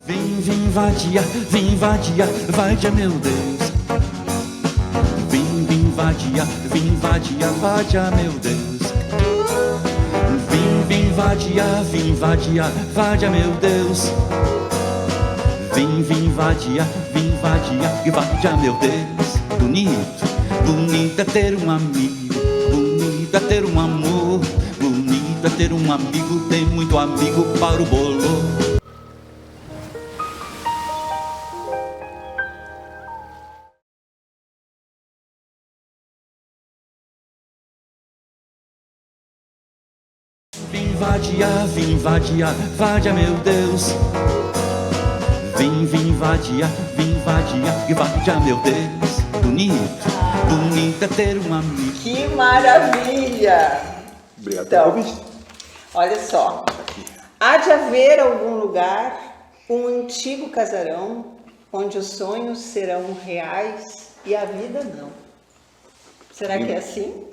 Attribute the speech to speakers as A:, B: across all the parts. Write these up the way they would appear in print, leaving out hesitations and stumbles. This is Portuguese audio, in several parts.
A: Vem vadia, vadia, meu Deus. Vem vadia, vadia, meu Deus. Vem vadia, vadia, meu Deus. Vem vadia, vadia, meu Deus. Bonito é ter um amigo, bonito é ter um amor, bonito é ter um amigo, tem muito amigo para o bolo. Vem vadia, meu Deus. Vem vadia, vadia, meu Deus. Bonito é ter um amigo.
B: Que maravilha!
C: Obrigado
B: Então,
C: pelo convite.
B: olha só, há de haver algum lugar, um antigo casarão, onde os sonhos serão reais e a vida não. Será que é assim?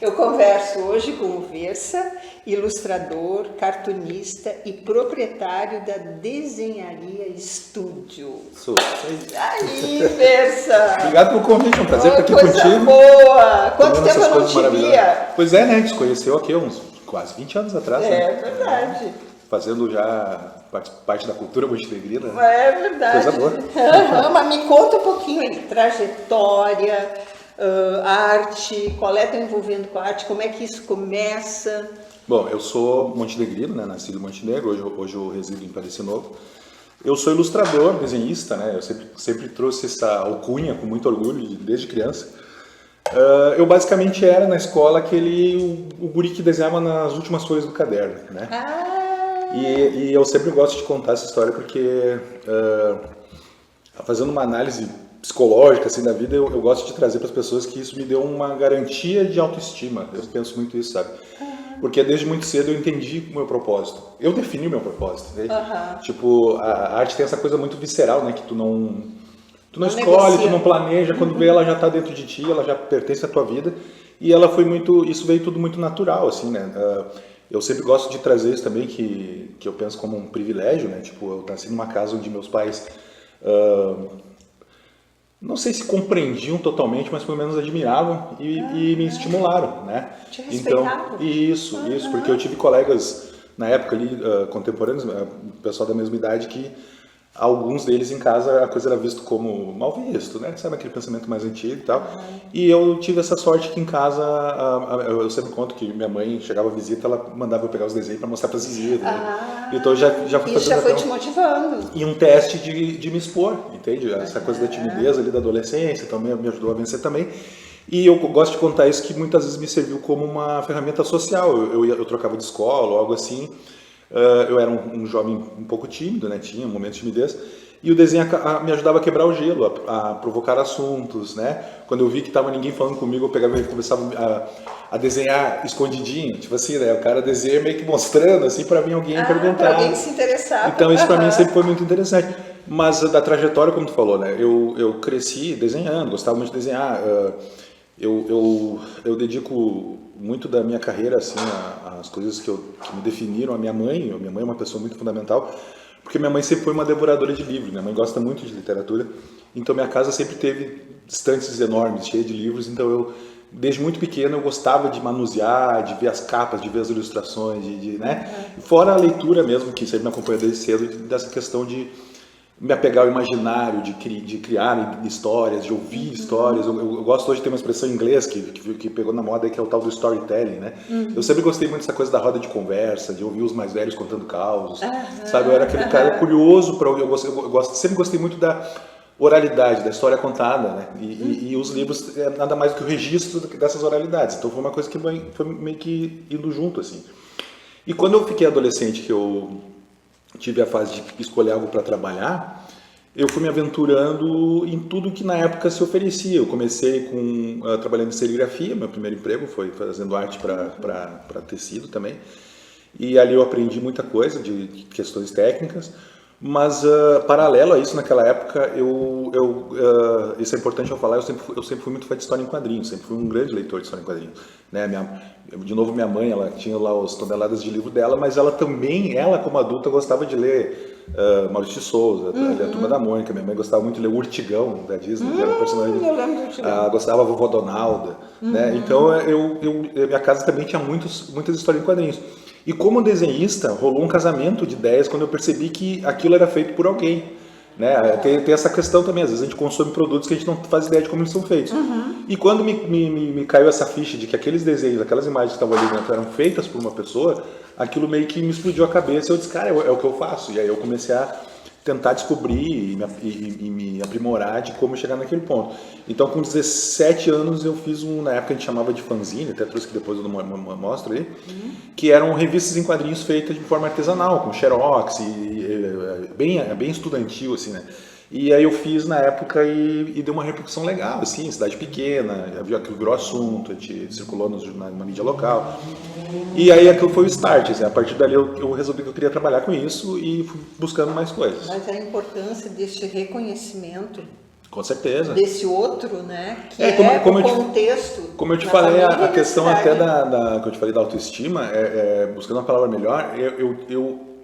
B: Eu converso hoje com o Versa, ilustrador, cartunista e proprietário da Desenharia Estúdio.
C: Sou.
B: Aí, Versa!
C: Obrigado pelo convite, é um prazer estar aqui
B: Coisa
C: contigo.
B: boa! Quanto
C: Comendo
B: tempo
C: essas
B: eu não
C: coisas
B: te
C: maravilhosas.
B: via?
C: Pois é, né? A gente se conheceu aqui uns quase 20 anos atrás, né?
B: É verdade.
C: Fazendo já parte da cultura montenegrina.
B: É verdade.
C: Coisa boa.
B: Mas me conta um pouquinho aí, trajetória, arte, qual é teu envolvimento com a arte, como é que isso começa?
C: Bom, eu sou montenegrino, né? Nascido em Montenegro, hoje eu resido em Parecer Novo. Eu sou ilustrador, desenhista, né? Eu sempre trouxe essa alcunha com muito orgulho, desde criança. Eu basicamente era na escola o guri que desenhava nas últimas folhas do caderno, né? E eu sempre gosto de contar essa história porque, fazendo uma análise psicológica assim, da vida, eu gosto de trazer para as pessoas que isso me deu uma garantia de autoestima. Eu penso muito isso, sabe? Porque desde muito cedo eu entendi o meu propósito. Eu defini o meu propósito, né? Tipo, a arte tem essa coisa muito visceral, né? Que tu não escolhe,
B: negocia.
C: tu não planeja, quando vê ela já está dentro de ti, ela já pertence à tua vida. E ela foi isso veio tudo muito natural, assim, né? Eu sempre gosto de trazer isso também, que eu penso como um privilégio, né? Tipo, eu nasci numa casa onde meus pais, não sei se compreendiam totalmente, mas pelo menos admiravam e me estimularam, né?
B: Te respeitavam.
C: Então, isso, porque eu tive colegas na época ali, contemporâneos, pessoal da mesma idade, que alguns deles em casa a coisa era visto como mal visto, né? Sabe aquele pensamento mais antigo e tal. E eu tive essa sorte que em casa, eu sempre conto que minha mãe chegava à visita, ela mandava eu pegar os desenhos para mostrar para as visitas. Então já fui
B: Isso já
C: fazendo
B: foi
C: até
B: te motivando.
C: e um teste de me expor, entende? Essa coisa da timidez ali da adolescência também me ajudou a vencer também. E eu gosto de contar isso que muitas vezes me serviu como uma ferramenta social. Eu trocava de escola ou algo assim. Eu era um jovem um pouco tímido, né? Tinha um momento de timidez. E o desenho me ajudava a quebrar o gelo, a provocar assuntos, né? Quando eu vi que tava ninguém falando comigo, eu pegava e começava a desenhar escondidinho, tipo assim, né? O cara desenha meio que mostrando, assim, para mim alguém perguntar.
B: Para alguém se interessar.
C: Então isso para mim sempre foi muito interessante. Mas da trajetória, como tu falou, né? Eu cresci desenhando, gostava muito de desenhar. Eu dedico muito da minha carreira assim às coisas que me definiram. A minha mãe é uma pessoa muito fundamental, porque minha mãe sempre foi uma devoradora de livros. Minha mãe gosta muito de literatura, então minha casa sempre teve estantes enormes, cheias de livros. Então desde muito pequeno eu gostava de manusear, de ver as capas, de ver as ilustrações, né? Fora a leitura mesmo, que sempre me acompanha desde cedo, dessa questão de me apegar ao imaginário, de criar histórias, de ouvir histórias. Eu gosto hoje de ter uma expressão em inglês que pegou na moda, que é o tal do storytelling, né? Eu sempre gostei muito dessa coisa da roda de conversa, de ouvir os mais velhos contando causos, sabe? Eu era aquele cara curioso para ouvir. Sempre gostei muito da oralidade, da história contada, né? E os livros é nada mais do que o registro dessas oralidades. Então foi uma coisa que foi meio que indo junto, assim. E quando eu fiquei adolescente, que eu tive a fase de escolher algo para trabalhar, eu fui me aventurando em tudo que na época se oferecia. Eu comecei trabalhando em serigrafia, meu primeiro emprego foi fazendo arte para tecido também. E ali eu aprendi muita coisa de questões técnicas, mas paralelo a isso, naquela época, isso é importante eu falar, eu sempre fui muito fã de história em quadrinhos, sempre fui um grande leitor de história em quadrinhos. Né? De novo, minha mãe, ela tinha lá as toneladas de livro dela, mas ela como adulta, gostava de ler Maurício de Souza, a Turma da Mônica. Minha mãe gostava muito de ler o Urtigão da Disney, que era um personagem.
B: Eu lembro do Urtigão.
C: Gostava da Vovó Donalda, né? Então minha casa também tinha muitas histórias em quadrinhos. E como desenhista, rolou um casamento de ideias quando eu percebi que aquilo era feito por alguém. Né? Tem essa questão também, às vezes a gente consome produtos que a gente não faz ideia de como eles são feitos. E quando me caiu essa ficha de que aqueles desenhos, aquelas imagens que estavam ali dentro eram feitas por uma pessoa, aquilo meio que me explodiu a cabeça. Eu disse, cara, é o que eu faço. E aí eu comecei a tentar descobrir e me aprimorar de como chegar naquele ponto. Então, com 17 anos, eu fiz na época a gente chamava de fanzine, até trouxe que depois eu mostro aí, que eram revistas em quadrinhos feitas de forma artesanal, com xerox, bem estudantil, assim, né? E aí eu fiz na época e deu uma repercussão legal, assim, cidade pequena, aquilo virou assunto, a gente circulou na mídia local. E aí aquilo foi o start, assim, a partir dali eu resolvi que eu queria trabalhar com isso e fui buscando mais coisas.
B: Mas a importância desse reconhecimento,
C: com certeza.
B: Desse outro, né? Que
C: como
B: o contexto.
C: Como eu te falei, a questão até que eu te falei da autoestima, buscando uma palavra melhor,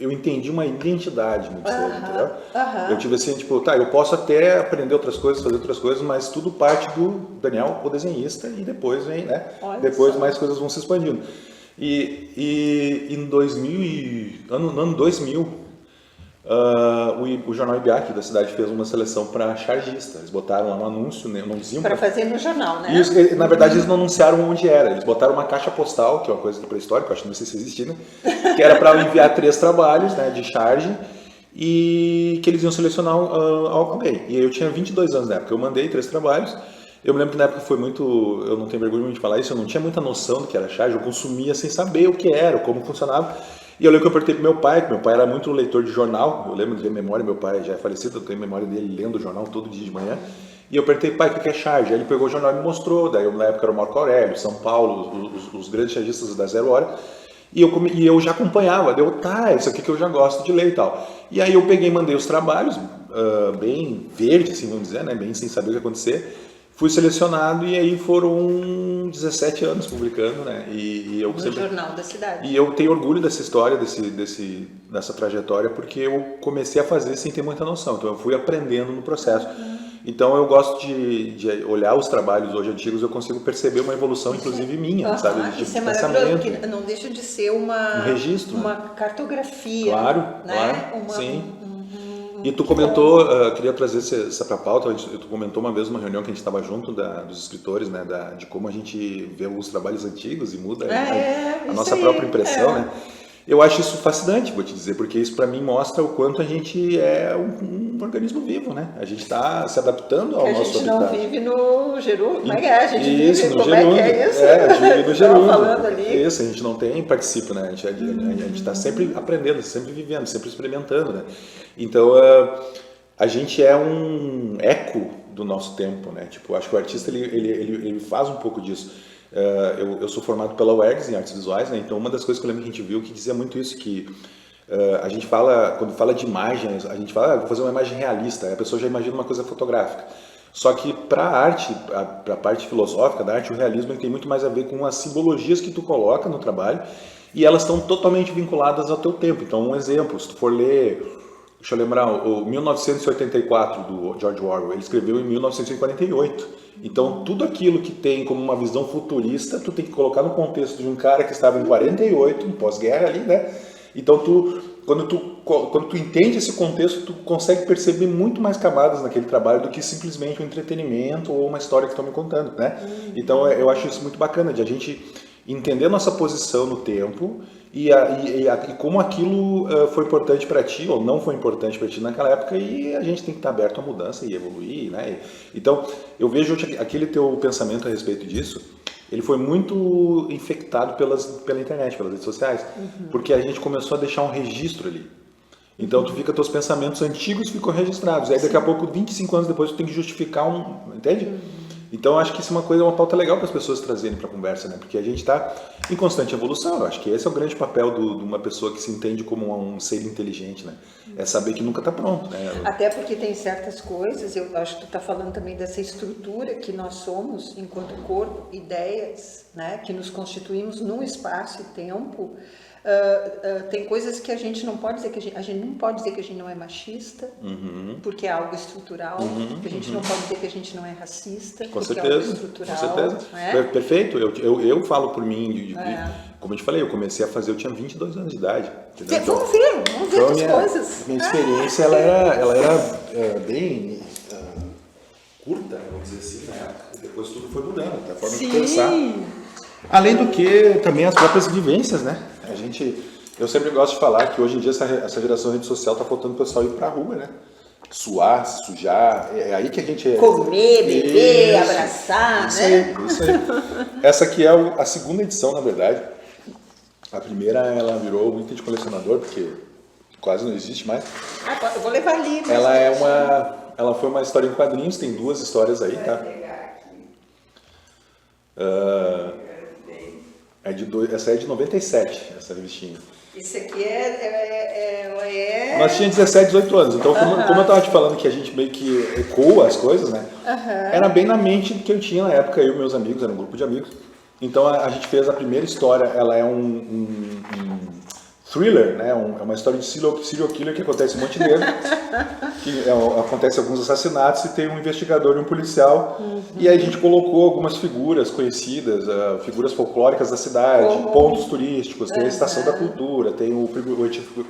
C: eu entendi uma identidade muito cedo, entendeu? Eu tive assim, tipo, eu posso até aprender outras coisas, fazer outras coisas, mas tudo parte do Daniel, o desenhista, e depois vem, né? Depois mais coisas vão se expandindo. E no ano 2000, o jornal Ibiaque da cidade fez uma seleção para chargista. Eles botaram lá um anúncio, né? Não diziam
B: para fazer no jornal, né?
C: Isso, na verdade, eles não anunciaram onde era. Eles botaram uma caixa postal, que é uma coisa pré-histórica, acho que não sei se existe, né? Que era para enviar 3 trabalhos, né, de charge, e que eles iam selecionar alguém. E eu tinha 22 anos na época. Eu mandei 3 trabalhos. Eu me lembro que na época foi muito, eu não tenho vergonha de falar isso, eu não tinha muita noção do que era charge, eu consumia sem saber o que era, como funcionava. E eu lembro que eu perguntei pro meu pai, que meu pai era muito leitor de jornal, eu lembro de memória, meu pai já é falecido, eu tenho memória dele lendo o jornal todo dia de manhã. E eu perguntei, pai, o que é charge? Aí ele pegou o jornal e me mostrou, daí na época era o Marco Aurélio, São Paulo, os grandes chargistas da 0 Hora. E eu já acompanhava, isso aqui que eu já gosto de ler e tal. E aí eu peguei e mandei os trabalhos, bem verde, assim, vamos dizer, né, bem sem saber o que ia acontecer. Fui selecionado e aí foram 17 anos publicando, né?
B: No jornal da cidade.
C: E eu tenho orgulho dessa história, dessa trajetória, porque eu comecei a fazer sem ter muita noção. Então eu fui aprendendo no processo. Então eu gosto de olhar os trabalhos hoje antigos, eu consigo perceber uma evolução, inclusive minha, sabe? De
B: isso é maravilhoso, porque não deixa de ser um registro, uma cartografia.
C: Claro,
B: né?
C: Claro, sim. E tu comentou, queria trazer essa para a pauta, tu comentou uma vez numa reunião que a gente estava junto dos escritores, né, de como a gente vê alguns trabalhos antigos e muda a nossa própria impressão, né? Eu acho isso fascinante, vou te dizer, porque isso para mim mostra o quanto a gente é um organismo vivo, né? A gente está se adaptando ao nosso habitat.
B: A gente não vive no gerúndio, como é que é? A gente
C: isso,
B: vive,
C: no
B: como
C: gerúndio.
B: É que é isso?
C: A gente vive no gerúndio.
B: falando ali.
C: Isso, a gente não participa, né? A gente está sempre aprendendo, sempre vivendo, sempre experimentando, né? Então, a gente é um eco do nosso tempo, né? Tipo, acho que o artista, ele faz um pouco disso. Eu sou formado pela UERGS em artes visuais, né? Então uma das coisas que eu lembro que a gente viu que dizia muito isso, que a gente fala, quando fala de imagens, a gente fala, vou fazer uma imagem realista, a pessoa já imagina uma coisa fotográfica. Só que para a arte, para a parte filosófica da arte, o realismo tem muito mais a ver com as simbologias que tu coloca no trabalho e elas estão totalmente vinculadas ao teu tempo. Então um exemplo, se tu for ler, deixa eu lembrar, o 1984 do George Orwell, ele escreveu em 1948. Então, tudo aquilo que tem como uma visão futurista, tu tem que colocar no contexto de um cara que estava em 48, um pós-guerra ali, né? Então, quando tu entende esse contexto, tu consegue perceber muito mais camadas naquele trabalho do que simplesmente um entretenimento ou uma história que estão me contando, né? Então, eu acho isso muito bacana, de a gente entender nossa posição no tempo e como aquilo foi importante para ti ou não foi importante para ti naquela época, e a gente tem que estar aberto à mudança e evoluir, né? Então, eu vejo aquele teu pensamento a respeito disso, ele foi muito infectado pela internet, pelas redes sociais, porque a gente começou a deixar um registro ali. Então, teus pensamentos antigos ficam registrados, aí daqui a pouco, 25 anos depois, tu tem que justificar entende? Então, acho que isso é uma pauta legal para as pessoas trazerem para a conversa, né? Porque a gente está em constante evolução. Eu acho que esse é o grande papel de uma pessoa que se entende como um ser inteligente, né? É saber que nunca está pronto, né?
B: Até porque tem certas coisas, eu acho que tu está falando também dessa estrutura que nós somos enquanto corpo, ideias, né? Que nos constituímos num espaço e tempo. tem coisas que a gente não pode dizer que a gente não pode dizer que a gente não é machista, porque é algo estrutural. A gente não pode dizer que a gente não é racista,
C: Com
B: porque
C: certeza,
B: é algo estrutural.
C: com certeza.
B: Né?
C: Perfeito. Eu falo por mim, como eu te falei, eu comecei a fazer, eu tinha 22 anos de idade. Entendeu?
B: Vamos ver as coisas.
C: Minha experiência, ela era bem curta, vamos dizer assim, né? Depois tudo foi mudando, a forma de pensar. Além do que, também as próprias vivências, né? Eu sempre gosto de falar que hoje em dia essa geração rede social tá faltando o pessoal ir pra rua, né? Suar, se sujar, é aí que a gente...
B: Comer, beber, abraçar,
C: isso
B: né?
C: Isso aí. Essa aqui é a segunda edição, na verdade. A primeira, ela virou um item de colecionador, porque quase não existe mais.
B: Eu vou levar livros.
C: Ela foi uma história em quadrinhos, tem 2 histórias aí, tá? Essa é de 97, essa revistinha.
B: Isso aqui ela é...
C: Nós tínhamos 17, 18 anos, então como eu estava te falando que a gente meio que ecoa as coisas, né? Era bem na mente que eu tinha na época, eu e meus amigos, era um grupo de amigos. Então a gente fez a primeira história, ela é um thriller, né? É uma história de serial killer que acontece em Montenegro, acontece alguns assassinatos e tem um investigador e um policial, e aí a gente colocou algumas figuras conhecidas, figuras folclóricas da cidade, pontos turísticos, tem a Estação da Cultura, tem o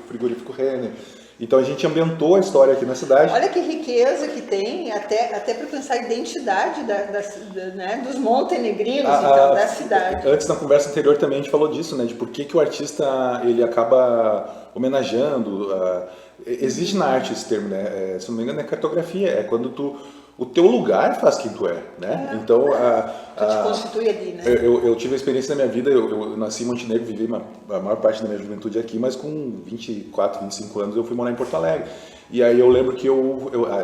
C: frigorífico Renner. Então a gente ambientou a história aqui na cidade.
B: Olha que riqueza que tem, até para pensar a identidade né, dos montenegrinos, então, da cidade.
C: Antes, na conversa anterior, também a gente falou disso, né? De por que o artista ele acaba homenageando. Existe na arte esse termo, né? Se não me engano, é cartografia. É quando o teu lugar faz quem tu é, né? Então,
B: tu te constitui ali, né?
C: Eu tive a experiência na minha vida, eu nasci em Montenegro, vivi a maior parte da minha juventude aqui, mas com 24, 25 anos eu fui morar em Porto Alegre. E aí eu lembro que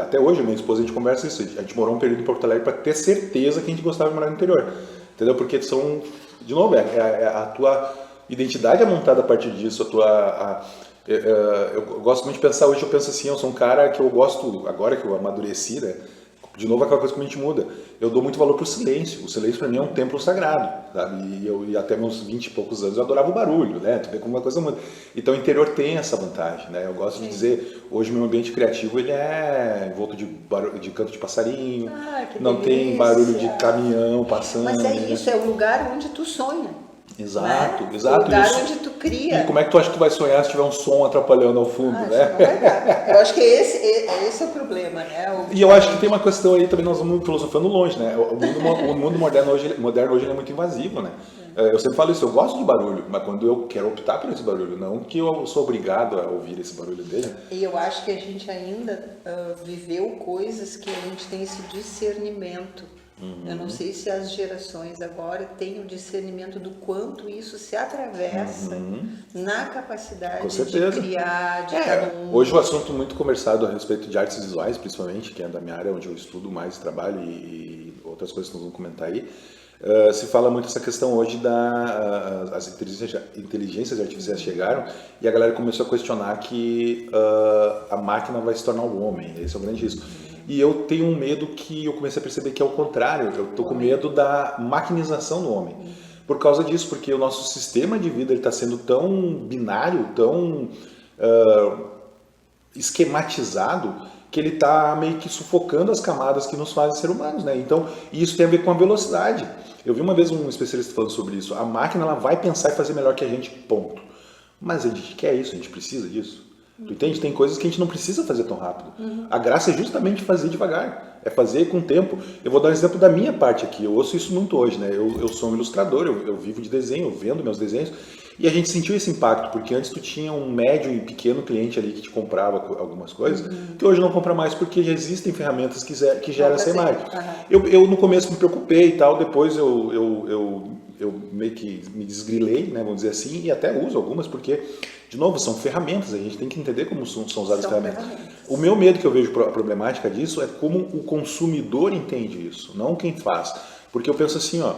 C: até hoje, minha esposa, a gente conversa isso, a gente morou um período em Porto Alegre para ter certeza que a gente gostava de morar no interior, entendeu? Porque de novo, a tua identidade é montada a partir disso, eu gosto muito de pensar, hoje eu penso assim, eu sou um cara que eu gosto, agora que eu amadureci, né? De novo, aquela coisa que a gente muda. Eu dou muito valor pro silêncio. O silêncio para mim é um templo sagrado, sabe? E até meus 20 e poucos anos eu adorava o barulho, né? Tu vê como uma coisa muda. Então o interior tem essa vantagem, né? Eu gosto de dizer, hoje meu ambiente criativo ele é envolto de canto de passarinho, não tem barulho de caminhão passando.
B: Mas isso, é o lugar onde tu sonha.
C: Exato,
B: né?
C: exato.
B: O lugar onde tu cria.
C: E como é que tu acha que tu vai sonhar se tiver um som atrapalhando ao fundo, né?
B: Eu acho que esse é o problema, né?
C: E eu acho que tem uma questão aí também, nós vamos filosofando longe, né? O mundo moderno hoje ele é muito invasivo, né? Eu sempre falo isso, eu gosto de barulho, mas quando eu quero optar por esse barulho, não que eu sou obrigado a ouvir esse barulho dele.
B: E eu acho que a gente ainda viveu coisas que a gente tem esse discernimento. Eu não sei se as gerações agora têm o discernimento do quanto isso se atravessa na capacidade de criar, de cada um.
C: Hoje o assunto muito conversado a respeito de artes visuais, principalmente, que é da minha área, onde eu estudo mais, trabalho e outras coisas que nós vamos comentar aí, se fala muito essa questão hoje as inteligências artificiais chegaram e a galera começou a questionar que a máquina vai se tornar o homem. Esse é o grande risco. E eu tenho um medo que eu comecei a perceber que é o contrário. Eu estou com medo da maquinização do homem. Por causa disso, porque o nosso sistema de vida está sendo tão binário, tão esquematizado, que ele está meio que sufocando as camadas que nos fazem ser humanos, né? Então, isso tem a ver com a velocidade. Eu vi uma vez um especialista falando sobre isso. A máquina ela vai pensar e fazer melhor que a gente, ponto. Mas a gente quer isso, a gente precisa disso. Tu entende? Tem coisas que a gente não precisa fazer tão rápido. A graça é justamente fazer devagar, é fazer com tempo. Eu vou dar um exemplo da minha parte aqui, eu ouço isso muito hoje, né? Eu sou um ilustrador, eu vivo de desenho, eu vendo meus desenhos, e a gente sentiu esse impacto, porque antes tu tinha um médio e pequeno cliente ali que te comprava algumas coisas, que hoje não compra mais porque já existem ferramentas que geram essa imagem. Eu no começo me preocupei e tal, depois eu meio que me desgrilei, né, vamos dizer assim, e até uso algumas, porque, de novo, são ferramentas, a gente tem que entender como são usadas as ferramentas. O meu medo que eu vejo, a problemática disso, é como o consumidor entende isso, não quem faz. Porque eu penso assim, ó,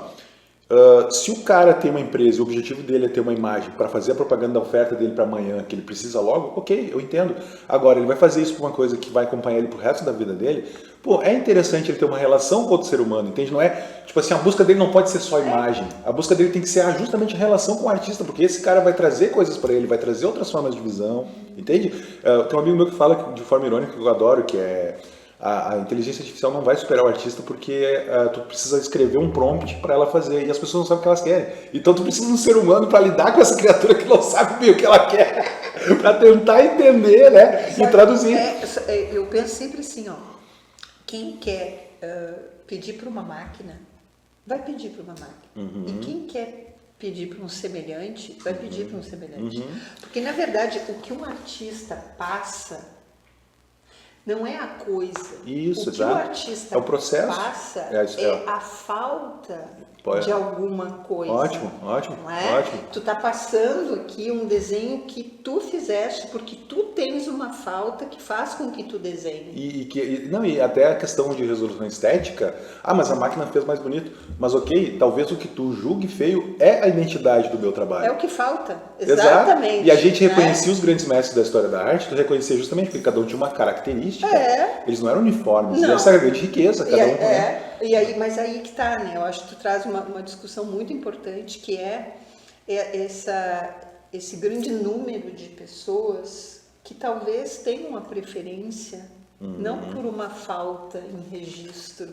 C: Se o cara tem uma empresa e o objetivo dele é ter uma imagem para fazer a propaganda da oferta dele para amanhã, que ele precisa logo, ok, eu entendo. Agora, ele vai fazer isso por uma coisa que vai acompanhar ele pro resto da vida dele. Pô, é interessante ele ter uma relação com outro ser humano, entende? Não é, tipo assim, a busca dele não pode ser só imagem. A busca dele tem que ser justamente a relação com o artista, porque esse cara vai trazer coisas para ele, vai trazer outras formas de visão, entende? Tem um amigo meu que fala de forma irônica, que eu adoro, que é... A inteligência artificial não vai superar o artista porque tu precisa escrever um prompt para ela fazer e as pessoas não sabem o que elas querem. Então tu precisa de um ser humano para lidar com essa criatura que não sabe bem o que ela quer, para tentar entender, né, e traduzir.
B: Eu penso sempre assim, ó, quem quer pedir para uma máquina, vai pedir para uma máquina. E quem quer pedir para um semelhante, vai pedir para um semelhante. Porque na verdade o que um artista passa não é a coisa.
C: Isso,
B: o que o artista
C: é o processo.
B: passa a falta de alguma coisa.
C: Ótimo.
B: Não é? Tu tá passando aqui um desenho que tu fizeste porque tu tens uma falta que faz com que tu desenhe.
C: E até a questão de resolução estética, mas a máquina fez mais bonito. Mas ok, talvez o que tu julgue feio é a identidade do meu trabalho.
B: É o que falta, exatamente.
C: Exato. E a gente reconhecia os grandes mestres da história da arte, tu reconhecia justamente porque cada um tinha uma característica. Eles não eram uniformes, e essa é a grande riqueza, cada um.
B: Mas aí que tá, né? Eu acho que tu traz uma discussão muito importante, que é esse grande número de pessoas que talvez tenham uma preferência, não por uma falta em registro,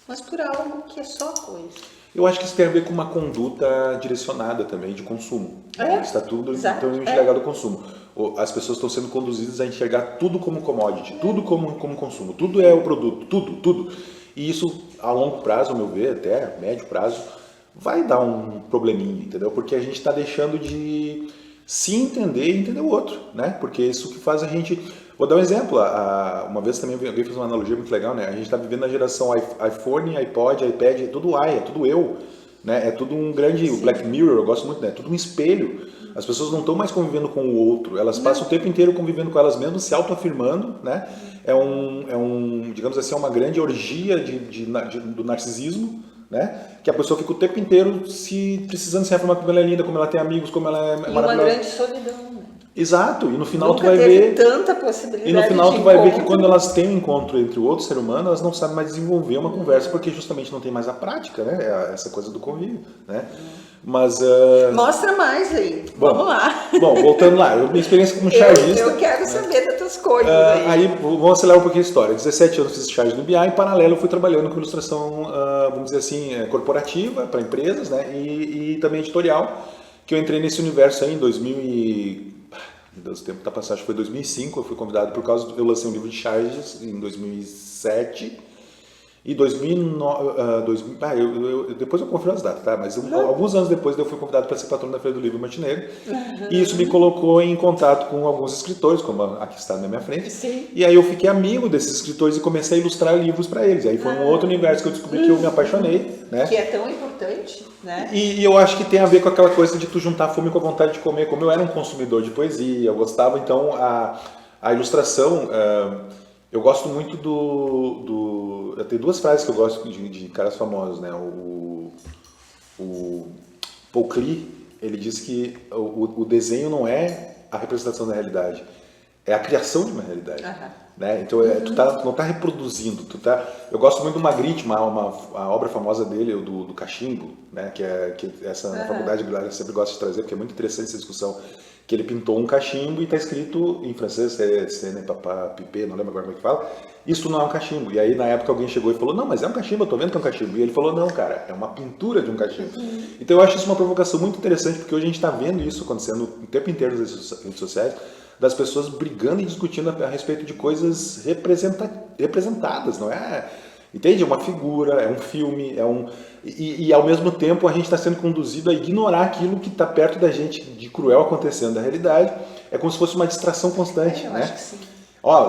B: mas por algo que é só coisa.
C: Eu acho que isso tem a ver com uma conduta direcionada também de consumo. Está tudo então enxergado ao consumo. As pessoas estão sendo conduzidas a enxergar tudo como commodity, tudo como consumo, tudo é o produto, tudo. E isso, a longo prazo, ao meu ver, até a médio prazo, vai dar um probleminha, entendeu? Porque a gente está deixando de se entender e entender o outro, né? Porque isso que faz a gente... Vou dar um exemplo. Uma vez também alguém fez uma analogia muito legal, né? A gente está vivendo na geração iPhone, iPod, iPad, é tudo é tudo eu, né? É tudo um grande... O Black Mirror, eu gosto muito, né? É tudo um espelho. As pessoas não estão mais convivendo com o outro, elas passam o tempo inteiro convivendo com elas mesmas, se autoafirmando, né? Digamos assim, é uma grande orgia do narcisismo, né? Que a pessoa fica o tempo inteiro precisando se afirmar como ela é linda, como ela tem amigos, como ela é maravilhosa.
B: E uma grande solidão, né?
C: Exato, e no final
B: Nunca
C: tu vai
B: teve
C: ver...
B: tanta possibilidade.
C: E no final
B: de
C: tu vai ver
B: encontro.
C: que quando elas têm um encontro entre o outro ser humano, elas não sabem mais desenvolver uma conversa, porque justamente não tem mais a prática, né? Essa coisa do convívio, né? Mas...
B: Mostra mais aí. Vamos lá.
C: Bom, voltando lá. Minha experiência como chargista...
B: Eu quero saber das tuas coisas aí.
C: Aí, vamos acelerar um pouquinho a história. 17 anos fiz charge no BI, em paralelo eu fui trabalhando com ilustração, vamos dizer assim, corporativa, para empresas, né? E também editorial, que eu entrei nesse universo aí em 2000 Meu Deus, o tempo está passando, acho que foi 2005, eu fui convidado por causa eu lancei um livro de charges em 2007 e 2009, depois eu confiro as datas, tá? Mas alguns anos depois eu fui convidado para ser patrono da Feira do Livro Montenegro e isso me colocou em contato com alguns escritores, como aqui está na minha frente.
B: Sim.
C: E aí eu fiquei amigo desses escritores e comecei a ilustrar livros para eles. Aí foi um outro universo que eu descobri que eu me apaixonei, né?
B: Que é tão importante, né?
C: E eu acho que tem a ver com aquela coisa de tu juntar a fome com a vontade de comer. Como eu era um consumidor de poesia, eu gostava, então a ilustração, eu gosto muito tem duas frases que eu gosto de caras famosos, né? O Paul Klee, ele diz que o desenho não é a representação da realidade, é a criação de uma realidade. Né? Então tu não está reproduzindo, eu gosto muito do Magritte, a obra famosa dele, do cachimbo, né? que essa na faculdade a galera sempre gosta de trazer, porque é muito interessante essa discussão, que ele pintou um cachimbo e está escrito em francês, c'est ne pas pipé, não lembro agora como é que fala, isso não é um cachimbo. E aí na época alguém chegou e falou, não, mas é um cachimbo, eu tô vendo que é um cachimbo. E ele falou, não, cara, é uma pintura de um cachimbo. Então eu acho isso uma provocação muito interessante, porque hoje a gente está vendo isso acontecendo o tempo inteiro nas redes sociais, das pessoas brigando e discutindo a respeito de coisas representadas, não é? Entende? É uma figura, é um filme, e ao mesmo tempo a gente está sendo conduzido a ignorar aquilo que está perto da gente de cruel acontecendo da realidade. É como se fosse uma distração constante,
B: eu
C: né?
B: acho que sim.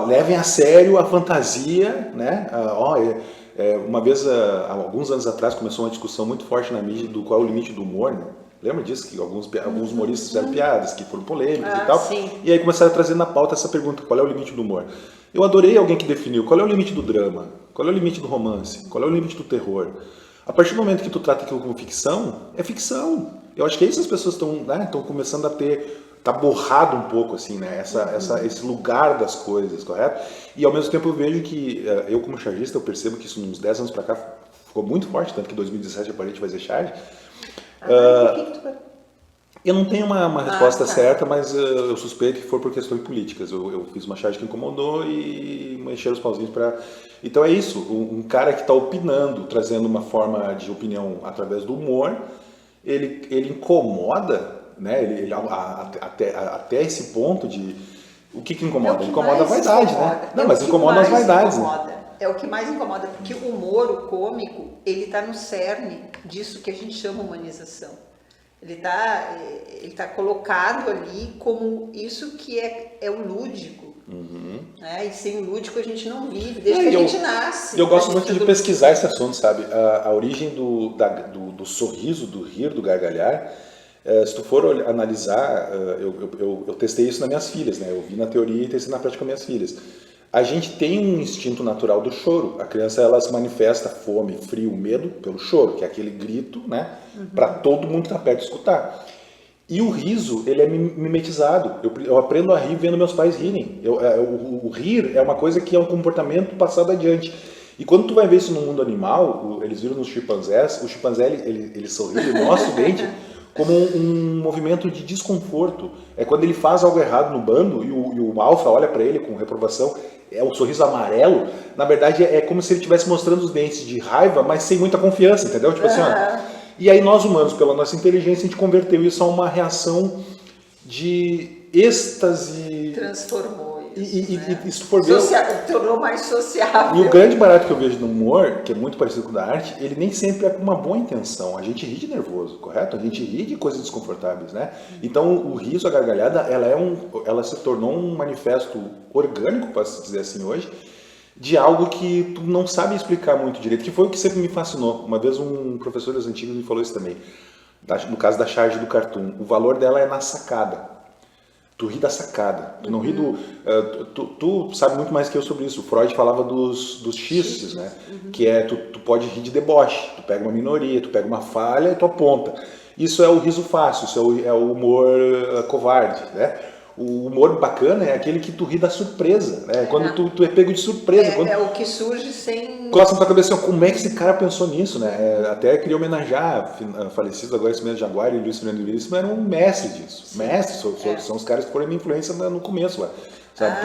C: Levem a sério a fantasia, né? Uma vez, alguns anos atrás, começou uma discussão muito forte na mídia do qual é o limite do humor, né? Lembra disso? Que alguns humoristas fizeram piadas, que foram polêmicas e tal.
B: Sim.
C: E aí começaram a trazer na pauta essa pergunta, qual é o limite do humor? Eu adorei alguém que definiu, qual é o limite do drama? Qual é o limite do romance? Qual é o limite do terror? A partir do momento que tu trata aquilo como ficção, é ficção. Eu acho que é isso que as pessoas estão, né, estão começando a ter, tá borrado um pouco assim, né, esse lugar das coisas, correto? E ao mesmo tempo eu vejo que, eu como chargista, eu percebo que isso uns 10 anos para cá ficou muito forte, tanto que em 2017 a parede vai ser charge.
B: Por que tu...
C: Eu não tenho uma resposta certa, mas eu suspeito que foi por questões políticas. Eu fiz uma charge que incomodou e mexeram os pauzinhos para... Então é isso, um cara que está opinando, trazendo uma forma de opinião através do humor, ele incomoda, né? Até esse ponto de... O que incomoda? Ele incomoda a vaidade, né? Não, mas incomoda as vaidades, né?
B: É o que mais incomoda, porque o humor, o cômico, ele está no cerne disso que a gente chama humanização. Ele tá colocado ali como isso que é o lúdico. Né? E sem o lúdico a gente não vive, desde que a gente nasce.
C: Eu gosto muito de pesquisar esse assunto, sabe? A origem do sorriso, do rir, do gargalhar. Se tu for analisar, eu testei isso nas minhas filhas, né? Eu vi na teoria e testei na prática com minhas filhas. A gente tem um instinto natural do choro. A criança, ela se manifesta fome, frio, medo pelo choro, que é aquele grito, né? Para todo mundo que está perto escutar. E o riso, ele é mimetizado. Eu aprendo a rir vendo meus pais rirem. O rir é uma coisa que é um comportamento passado adiante. E quando tu vai ver isso no mundo animal, eles viram nos chimpanzés, o chimpanzé, ele sorri, ele mostra o dente como um movimento de desconforto. É quando ele faz algo errado no bando e o alfa olha para ele com reprovação, é o sorriso amarelo, na verdade é como se ele estivesse mostrando os dentes de raiva, mas sem muita confiança, entendeu? Tipo assim, ó. E aí nós humanos, pela nossa inteligência, a gente converteu isso a uma reação de êxtase.
B: Transformou isso,
C: e se for ver,
B: tornou mais sociável.
C: E o grande barato que eu vejo no humor, que é muito parecido com o da arte, ele nem sempre é com uma boa intenção. A gente ri de nervoso, correto? A gente ri de coisas desconfortáveis, né? Então o riso, a gargalhada, ela se tornou um manifesto orgânico, posso dizer assim hoje, de algo que tu não sabe explicar muito direito, que foi o que sempre me fascinou. Uma vez um professor dos antigos me falou isso também, no caso da charge do cartoon. O valor dela é na sacada. Tu ri da sacada, tu não ri do... Tu sabe muito mais que eu sobre isso. O Freud falava dos xistes, né? Que é, tu pode rir de deboche, tu pega uma minoria, tu pega uma falha e tu aponta. Isso é o riso fácil, isso é o humor covarde, né? O humor bacana é aquele que tu ri da surpresa, né? Quando tu é pego de surpresa.
B: É o que surge sem...
C: Costa na tua cabeça, como é que esse cara pensou nisso, né? Até queria homenagear falecidos agora, esse mesmo Jaguar e Luiz Fernando Veríssimo eram um mestre disso. Mestres, são os caras que foram minha influência no começo lá. Sabe?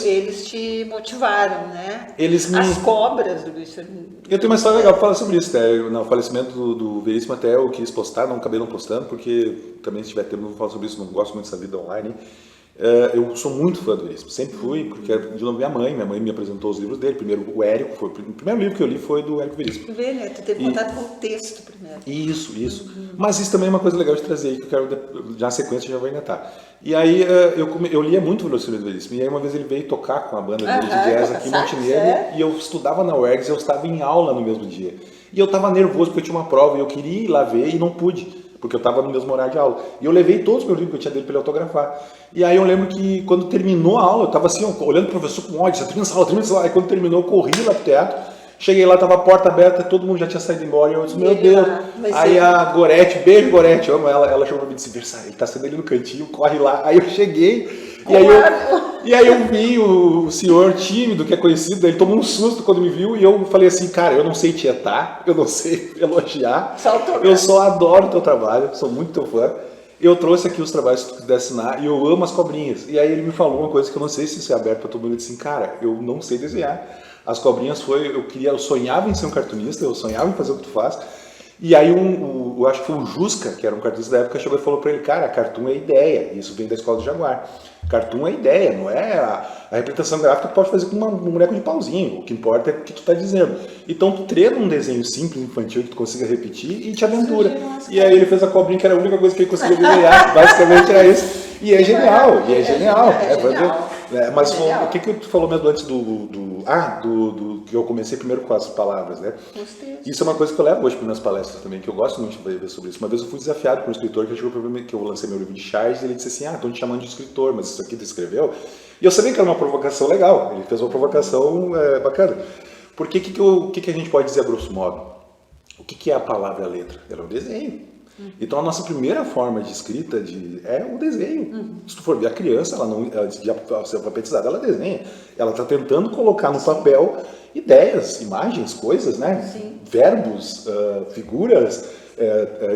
B: Eles te motivaram, né?
C: As
B: cobras do Luiz Fernando.
C: Eu tenho uma história legal para falar sobre isso. No falecimento do Veríssimo, até eu quis postar, não acabei não postando, porque também se tiver tempo eu vou falar sobre isso, não gosto muito dessa vida online. Eu sou muito fã do Veríssimo, sempre fui, porque de novo minha mãe me apresentou os livros dele. Primeiro o Érico, o primeiro livro que eu li foi do Érico Veríssimo.
B: Tu vê, né? Tu teve contato com o texto primeiro.
C: Isso. Mas isso também é uma coisa legal de trazer aí, que eu quero, já na sequência, já vou engatar. E aí eu lia muito o Velociraptor do Veríssimo, e aí uma vez ele veio tocar com a banda de jazz aqui em Montenegro, e eu estudava na UERGS, eu estava em aula no mesmo dia. E eu estava nervoso porque eu tinha uma prova, e eu queria ir lá ver e não pude, porque eu estava no mesmo horário de aula. E eu levei todos os meus livros que eu tinha dele para ele autografar. E aí eu lembro que quando terminou a aula, eu estava assim, olhando para o professor com ódio, termina essa aula. Aí quando terminou, eu corri lá pro teatro, cheguei lá, tava a porta aberta, todo mundo já tinha saído embora, e eu disse, meu Deus. Aí a Gorete, beijo Gorete, eu amo ela chamou pra mim e disse, Versário, ele tá saindo ali no cantinho, corre lá. Aí eu cheguei, e aí eu vi o senhor tímido, que é conhecido, ele tomou um susto quando me viu, e eu falei assim, cara, eu não sei tietar, eu não sei elogiar, eu só adoro o teu trabalho, sou muito teu fã. Eu trouxe aqui os trabalhos que tu quiser assinar e eu amo as cobrinhas. E aí ele me falou uma coisa que eu não sei se isso é aberto para todo mundo. Ele disse assim, cara, eu não sei desenhar. As cobrinhas eu sonhava em ser um cartunista, eu sonhava em fazer o que tu faz. E aí eu acho que foi o Jusca, que era um cartunista da época, chegou e falou para ele, cara, cartoon é ideia. Isso vem da escola do Jaguar. Cartoon é ideia, não é a representação gráfica que tu pode fazer com um boneco de pauzinho. O que importa é o que tu tá dizendo. Então tu treina um desenho simples, infantil, que tu consiga repetir e te aventura. E aí ele fez a cobrinha, que era a única coisa que ele conseguia desenhar. Basicamente era isso. E é genial,
B: É genial.
C: Mas o que tu falou mesmo antes do que eu comecei primeiro com as palavras, né? Isso é uma coisa que eu levo hoje para minhas palestras também, que eu gosto muito de ver sobre isso. Uma vez eu fui desafiado por um escritor que chegou para mim, que eu lancei meu livro de charges, e ele disse assim, estão te chamando de escritor, mas isso aqui tu escreveu? E eu sabia que era uma provocação legal, ele fez uma provocação bacana. Porque o que a gente pode dizer a grosso modo? O que é a palavra e a letra? Ela é um desenho. Então a nossa primeira forma de escrita é o desenho. Se tu for ver a criança, ela ser alfabetizada, ela desenha. Ela está tentando colocar no papel ideias, imagens, coisas, né?
B: Sim.
C: Verbos, figuras,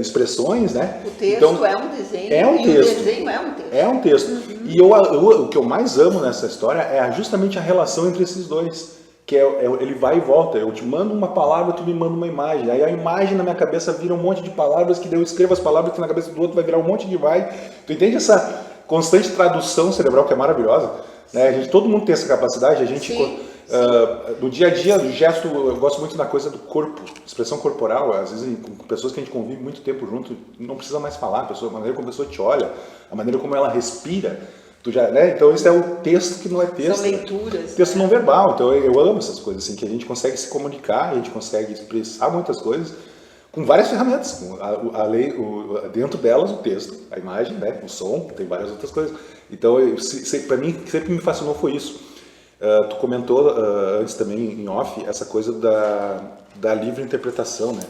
C: expressões, né?
B: O texto
C: então,
B: é um desenho
C: é um
B: e
C: texto.
B: o desenho é um texto.
C: É um texto. E o que eu mais amo nessa história é justamente a relação entre esses dois. Que ele vai e volta. Eu te mando uma palavra, tu me manda uma imagem. Aí a imagem na minha cabeça vira um monte de palavras, que daí eu escrevo as palavras, que na cabeça do outro vai virar um monte de vai. Tu entende essa constante tradução cerebral que é maravilhosa? Né? Todo mundo tem essa capacidade. A gente, no dia a dia, o gesto, eu gosto muito da coisa do corpo, expressão corporal. Às vezes, com pessoas que a gente convive muito tempo junto, não precisa mais falar. A maneira como a pessoa te olha, a maneira como ela respira. Né? Então esse é o texto que não é texto.
B: São leituras.
C: Texto não verbal. Então eu amo essas coisas, assim, que a gente consegue se comunicar, a gente consegue expressar muitas coisas com várias ferramentas. Dentro delas o texto, a imagem, né? O som, tem várias outras coisas. Então para mim sempre me fascinou foi isso. Tu comentou antes também em off essa coisa da livre interpretação, né?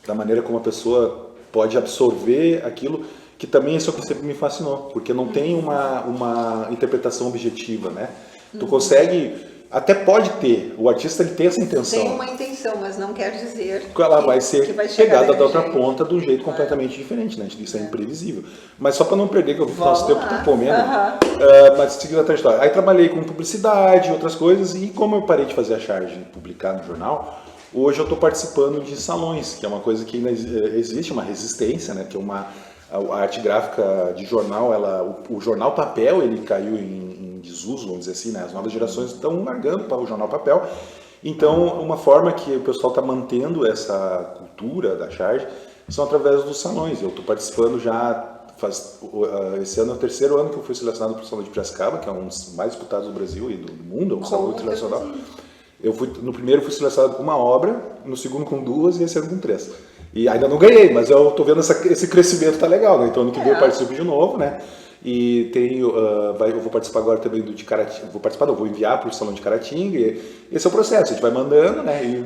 C: Da maneira como a pessoa pode absorver aquilo. Que também isso é o que sempre me fascinou, porque não tem uma interpretação objetiva, né? Tu consegue, até pode ter, o artista ele tem essa intenção.
B: Tem uma intenção, mas não quer dizer
C: que ela vai ser pegada da outra
B: jeito.
C: Ponta de um jeito completamente diferente, né? Isso é imprevisível. Mas só para não perder, que eu vi que o nosso tempo está comendo, mas seguindo a trajetória. Aí trabalhei com publicidade, outras coisas, e como eu parei de fazer a charge e publicar no jornal, hoje eu estou participando de salões, que é uma coisa que ainda existe, uma resistência, né? Que é a arte gráfica de jornal, o jornal papel, ele caiu em desuso, vamos dizer assim, né? As novas gerações estão largando para o jornal papel. Então, uma forma que o pessoal está mantendo essa cultura da charge são através dos salões. Eu estou participando já, esse ano é o 3º ano que eu fui selecionado para o Salão de Piracicaba, que é um dos mais disputados do Brasil e do mundo, é um salão internacional. No primeiro fui selecionado com uma obra, no segundo com 2 e esse ano com 3. E ainda não ganhei, mas eu tô vendo esse crescimento tá legal, né? Então ano que vem eu participo de novo, né? E eu vou participar agora também do de Caratinga, vou enviar para o Salão de Caratinga, e esse é o processo, a gente vai mandando, né?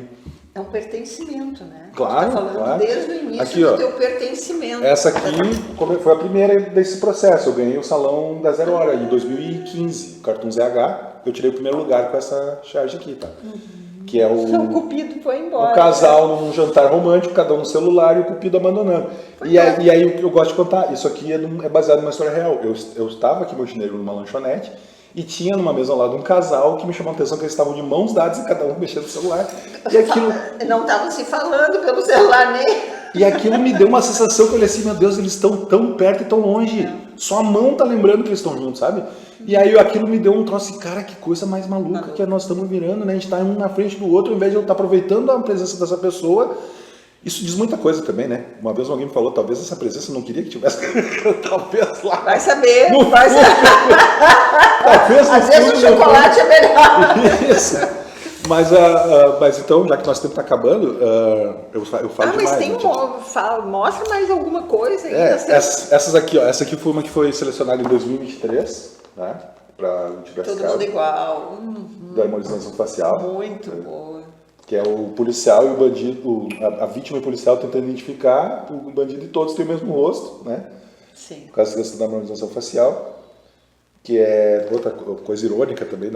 B: É um pertencimento, né?
C: Claro,
B: tá falando
C: claro.
B: Desde o início
C: aqui,
B: do teu pertencimento.
C: Essa aqui foi a primeira desse processo, eu ganhei o Salão da 0 Hora em 2015, o Cartoon ZH, eu tirei o primeiro lugar com essa charge aqui, tá? Que é o
B: Cupido foi embora.
C: Um casal num jantar romântico, cada um no celular e o Cupido abandonando. E aí o que eu gosto de contar, isso aqui é baseado numa história real. Eu estava aqui em Montenegro numa lanchonete e tinha numa mesa ao lado um casal que me chamou a atenção que eles estavam de mãos dadas e cada um mexendo no celular. E aquilo...
B: Não estavam se falando pelo celular nem...
C: E aquilo me deu uma sensação que eu olhei assim, meu Deus, eles estão tão perto e tão longe. Só a mão tá lembrando que eles estão juntos, sabe? E aí aquilo me deu um troço assim, cara, que coisa mais maluca que nós estamos virando, né? A gente tá um na frente do outro, ao invés de eu estar aproveitando a presença dessa pessoa. Isso diz muita coisa também, né? Uma vez alguém me falou, talvez essa presença não queria que tivesse, talvez lá.
B: Vai saber,
C: No
B: vai saber.
C: Talvez
B: Às vezes o chocolate é melhor.
C: Isso. Mas então, já que nosso tempo está acabando, eu falo
B: mas
C: demais.
B: tem mostra mais alguma coisa aí.
C: Essas aqui, ó. Essa aqui foi uma que foi selecionada em 2023, né? Para o
B: Todo mundo igual.
C: Da harmonização facial.
B: Muito boa.
C: Que é o policial e o bandido, a vítima e o policial tentando identificar o bandido e todos têm o mesmo rosto, né?
B: Sim.
C: Por causa da harmonização facial, que é outra coisa irônica também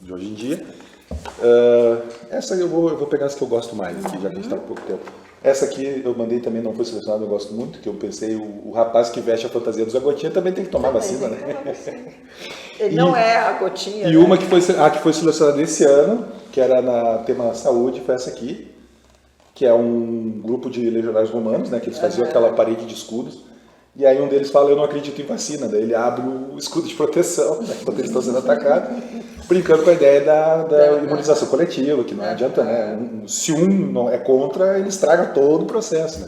C: de hoje em dia. Essa eu vou pegar as que eu gosto mais, aqui, já que a gente está há pouco tempo. Essa aqui eu mandei também, não foi selecionada, eu gosto muito, que eu pensei, o rapaz que veste a fantasia do Zé Gotinha também tem que tomar vacina, né?
B: Ele não é a gotinha.
C: E uma que foi selecionada esse ano, que era na tema saúde, foi essa aqui, que é um grupo de legionários romanos, né, que eles faziam aquela parede de escudos. E aí um deles fala, eu não acredito em vacina. Daí ele abre o escudo de proteção, né, quando eles estão sendo atacados, brincando com a ideia da imunização coletiva, que não adianta, né? Se um não é contra, ele estraga todo o processo, né?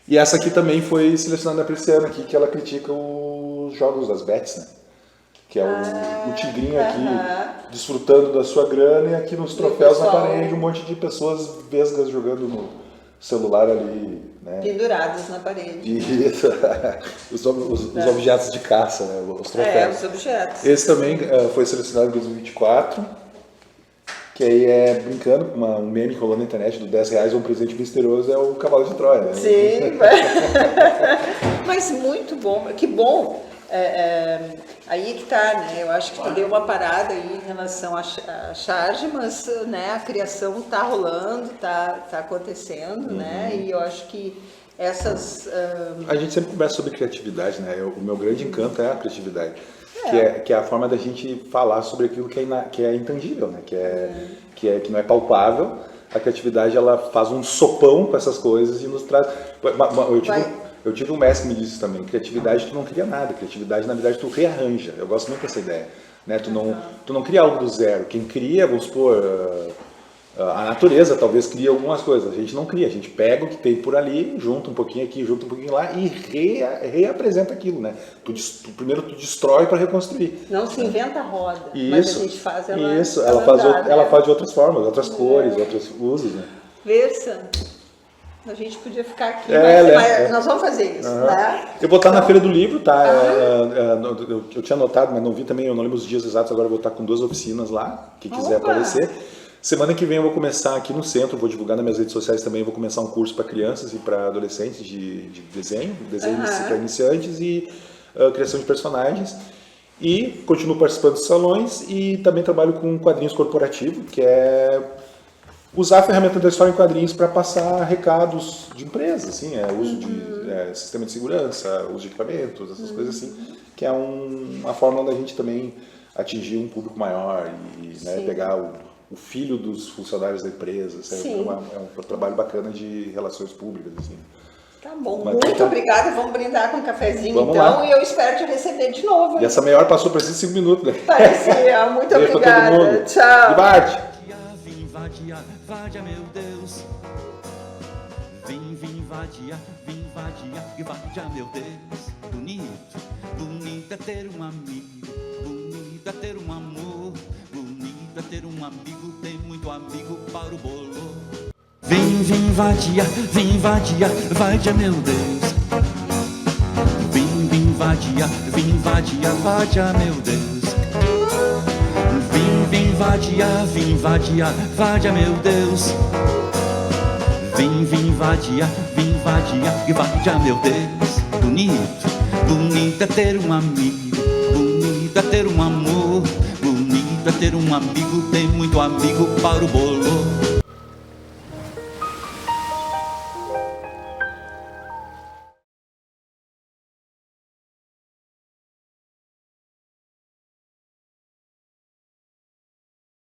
C: E essa aqui também foi selecionada para esse ano aqui, que ela critica os jogos das bets, né? Que é o tigrinho aqui, desfrutando da sua grana, e aqui nos troféus na parede, um monte de pessoas vesgas jogando no celular ali, né?
B: Pendurados na parede.
C: E os objetos de caça, né? Os troféus.
B: Os objetos.
C: Esse também foi selecionado em 2024. Que aí é brincando, um meme que rolou na internet do 10 reais um presente misterioso é o cavalo de Troia. Né?
B: Sim, mas muito bom, que bom. Aí que tá, né? Eu acho que tu deu uma parada aí em relação à charge, mas né, a criação tá rolando, tá acontecendo, né? E eu acho que essas...
C: A gente sempre conversa sobre criatividade, né? O meu grande encanto é a criatividade. Que é a forma da gente falar sobre aquilo que é intangível, né? Que não é palpável. A criatividade, ela faz um sopão com essas coisas e nos traz... Eu tive um mestre que me disse também, criatividade tu não cria nada, criatividade na verdade tu rearranja. Eu gosto muito dessa ideia, né? Tu não cria algo do zero. Quem cria, vamos supor, a natureza talvez cria algumas coisas. A gente não cria, a gente pega o que tem por ali, junta um pouquinho aqui, junta um pouquinho lá e reapresenta aquilo, né? Primeiro tu destrói para reconstruir.
B: Não se inventa a roda, mas a gente faz ela.
C: Isso, ela faz de outras formas, outras cores, outros usos, né?
B: Versa. A gente podia ficar aqui, mas nós vamos fazer isso, né?
C: Eu vou estar na Feira do Livro, tá? Eu tinha anotado, mas não vi também, eu não lembro os dias exatos, agora eu vou estar com 2 oficinas lá, quem quiser aparecer. Semana que vem eu vou começar aqui no centro, vou divulgar nas minhas redes sociais também, vou começar um curso para crianças e para adolescentes de desenho para iniciantes e criação de personagens. E continuo participando de salões e também trabalho com quadrinhos corporativos, que é usar a ferramenta da história em quadrinhos para passar recados de empresas, assim, uso de sistema de segurança, uso de equipamentos, essas coisas assim, que é uma forma da gente também atingir um público maior e né, pegar o filho dos funcionários da empresa. É um trabalho bacana de relações públicas, assim.
B: Tá bom, muito obrigada. Vamos brindar com um cafezinho
C: Vamos
B: então
C: lá.
B: E eu espero te receber de novo.
C: E essa meia hora passou para 5 minutos, né?
B: Parecia, muito
C: Beijo pra
B: obrigada.
C: todo mundo.
B: Tchau.
C: Debate.
A: Vadia, meu Deus. Vim, vadia, meu Deus. Bonito é ter um amigo, bonito é ter um amor, bonito é ter um amigo, tem muito amigo para o bolo. Vim, vadia, meu Deus. Vim, vadia, meu Deus. Vim, vadia, meu Deus. Vim, vadia, meu Deus. Bonito é ter um amigo, bonito é ter um amor, bonito é ter um amigo, tem muito amigo para o bolo.